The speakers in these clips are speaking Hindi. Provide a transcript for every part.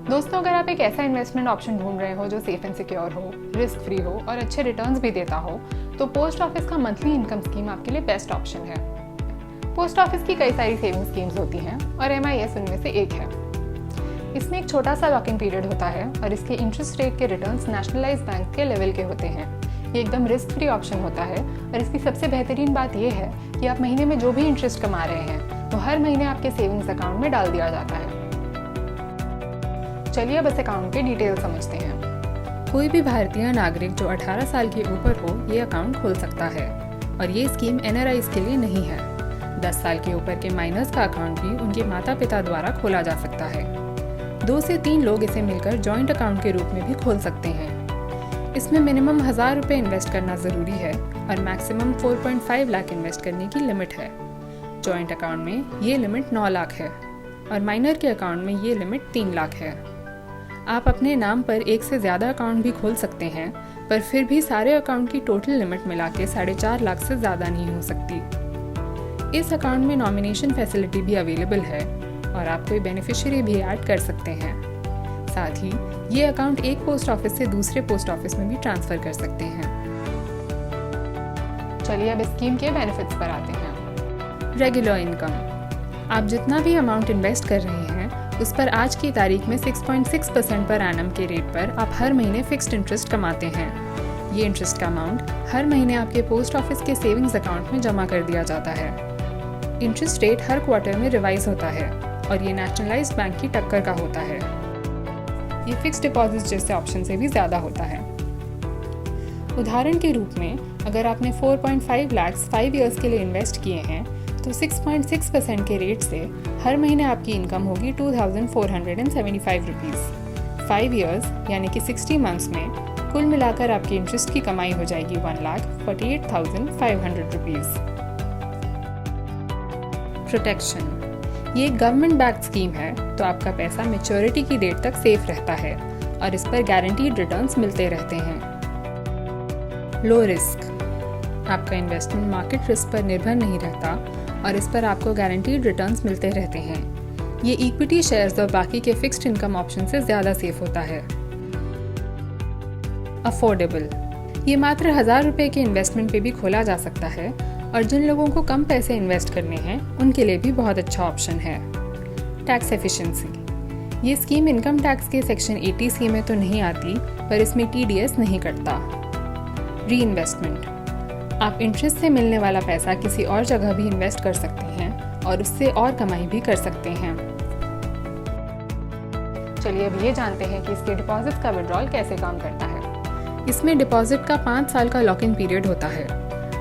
दोस्तों, अगर आप एक ऐसा इन्वेस्टमेंट ऑप्शन ढूंढ रहे हो जो सेफ एंड सिक्योर हो, रिस्क फ्री हो और अच्छे रिटर्न्स भी देता हो, तो पोस्ट ऑफिस का मंथली इनकम स्कीम आपके लिए बेस्ट ऑप्शन है। पोस्ट ऑफिस की कई सारी सेविंग स्कीम्स होती हैं और MIS उनमें से एक है। इसमें एक छोटा सा लॉक इन पीरियड होता है और इसके इंटरेस्ट रेट के रिटर्न्स नेशनलाइज्ड बैंक के लेवल के होते हैं। ये एकदम रिस्क फ्री ऑप्शन होता है और इसकी सबसे बेहतरीन बात यह है कि आप महीने में जो भी इंटरेस्ट कमा रहे हैं वो हर महीने आपके सेविंग्स अकाउंट में डाल दिया जाता है। चलिए अब इस अकाउंट के डिटेल समझते हैं। कोई भी भारतीय नागरिक जो 18 साल के ऊपर हो ये अकाउंट खोल सकता है और ये स्कीम NRIs के लिए नहीं है। 10 साल के ऊपर के माइनर्स का अकाउंट भी उनके माता पिता द्वारा खोला जा सकता है। 2 से 3 लोग इसे मिलकर जॉइंट अकाउंट के रूप में भी खोल सकते हैं। इसमें मिनिमम 1000 रुपये इन्वेस्ट करना ज़रूरी है और मैक्सिमम 4.5 लाख इन्वेस्ट करने की लिमिट है। जॉइंट अकाउंट में ये लिमिट 9 लाख है और माइनर के अकाउंट में ये लिमिट 3 लाख है। आप अपने नाम पर एक से ज़्यादा अकाउंट भी खोल सकते हैं, पर फिर भी सारे अकाउंट की टोटल लिमिट मिला के 4.5 लाख से ज़्यादा नहीं हो सकती। इस अकाउंट में नॉमिनेशन फैसिलिटी भी अवेलेबल है और आप कोई बेनिफिशियरी भी ऐड कर सकते हैं। साथ ही ये अकाउंट एक पोस्ट ऑफिस से दूसरे पोस्ट ऑफिस में भी ट्रांसफ़र कर सकते हैं। चलिए अब स्कीम के बेनिफिट्स पर आते हैं। Regular income. आप जितना भी अमाउंट इन्वेस्ट कर रहे हैं उस पर आज की तारीख में 6.6% पर एनम के रेट पर आप हर महीने फिक्स्ड इंटरेस्ट कमाते हैं। ये इंटरेस्ट का अमाउंट हर महीने आपके पोस्ट ऑफिस के सेविंग्स अकाउंट में जमा कर दिया जाता है। इंटरेस्ट रेट हर क्वार्टर में रिवाइज होता है और ये नेशनलाइज्ड बैंक की टक्कर का होता है। ये फिक्स्ड डिपॉजिट जैसे ऑप्शन से भी ज़्यादा होता है। उदाहरण के रूप में अगर आपने 4.5 लाख 5 ईयर्स के लिए इन्वेस्ट किए हैं तो 6.6% के रेट से हर महीने आपकी इनकम होगी 2,475 रुपीज़। 5 ईयर्स यानी कि 60 मंथ्स में कुल मिलाकर आपकी इंटरेस्ट की कमाई हो जाएगी 1,48,500 रुपीज़। प्रोटेक्शन। ये एक गवर्नमेंट बैक्ड स्कीम है तो आपका पैसा मैच्योरिटी की डेट तक सेफ रहता है और इस पर गारंटीड रिटर्न्स मिलते रहते हैं। Low risk. आपका इन्वेस्टमेंट मार्केट रिस्क पर निर्भर नहीं रहता और इस पर आपको गारंटीड रिटर्न्स मिलते रहते हैं। ये इक्विटी शेयर्स और बाकी के फिक्स्ड इनकम ऑप्शन से ज़्यादा सेफ होता है। अफोर्डेबल। ये मात्र 1000 रुपये के इन्वेस्टमेंट पे भी खोला जा सकता है और जिन लोगों को कम पैसे इन्वेस्ट करने हैं उनके लिए भी बहुत अच्छा ऑप्शन है। Tax efficiency. ये स्कीम इनकम टैक्स के सेक्शन 80C में तो नहीं आती, पर इसमें TDS नहीं कटता। री इन्वेस्टमेंट। आप इंटरेस्ट से मिलने वाला पैसा किसी और जगह भी इन्वेस्ट कर सकते हैं और उससे और कमाई भी कर सकते हैं। चलिए अब ये जानते हैं कि इसके डिपॉजिट का विड्रॉल कैसे काम करता है। इसमें डिपॉजिट का 5 साल का लॉक इन पीरियड होता है।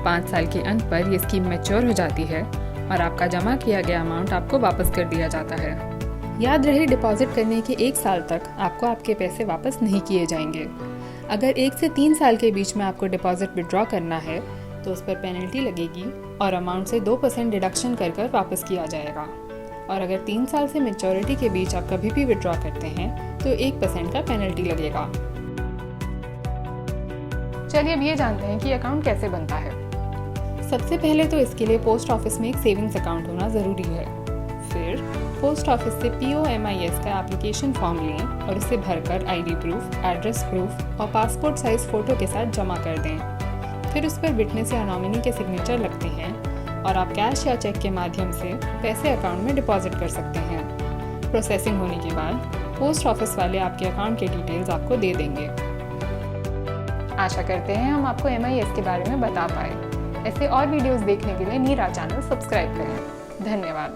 5 साल के अंत पर यह स्कीम मैच्योर हो जाती है और आपका जमा किया गया अमाउंट आपको वापस कर दिया जाता है। याद रहे, डिपॉजिट करने के 1 साल तक आपको आपके पैसे वापस नहीं किए जाएंगे। अगर 1 से 3 साल के बीच में आपको डिपॉजिट विड्रॉ करना है तो उस पर पेनल्टी लगेगी और अमाउंट से 2% डिडक्शन कर वापस किया जाएगा। और अगर 3 साल से मैच्योरिटी के बीच आप कभी भी विड्रॉ करते हैं तो 1% का पेनल्टी लगेगा। चलिए अब ये जानते हैं कि अकाउंट कैसे बनता है। सबसे पहले तो इसके लिए पोस्ट ऑफिस में एक सेविंग्स अकाउंट होना ज़रूरी है। फिर पोस्ट ऑफिस से POMIS का एप्लीकेशन फॉर्म लें और उसे भरकर ID प्रूफ, एड्रेस प्रूफ और पासपोर्ट साइज फ़ोटो के साथ जमा कर दें। फिर उस पर विटनेस या नॉमिनी के सिग्नेचर लगते हैं और आप कैश या चेक के माध्यम से पैसे अकाउंट में डिपॉजिट कर सकते हैं। प्रोसेसिंग होने के बाद पोस्ट ऑफिस वाले आपके अकाउंट के डिटेल्स आपको दे देंगे। आशा करते हैं हम आपको MIS के बारे में बता पाए। ऐसे और वीडियोस देखने के लिए नीरा चैनल सब्सक्राइब करें। धन्यवाद।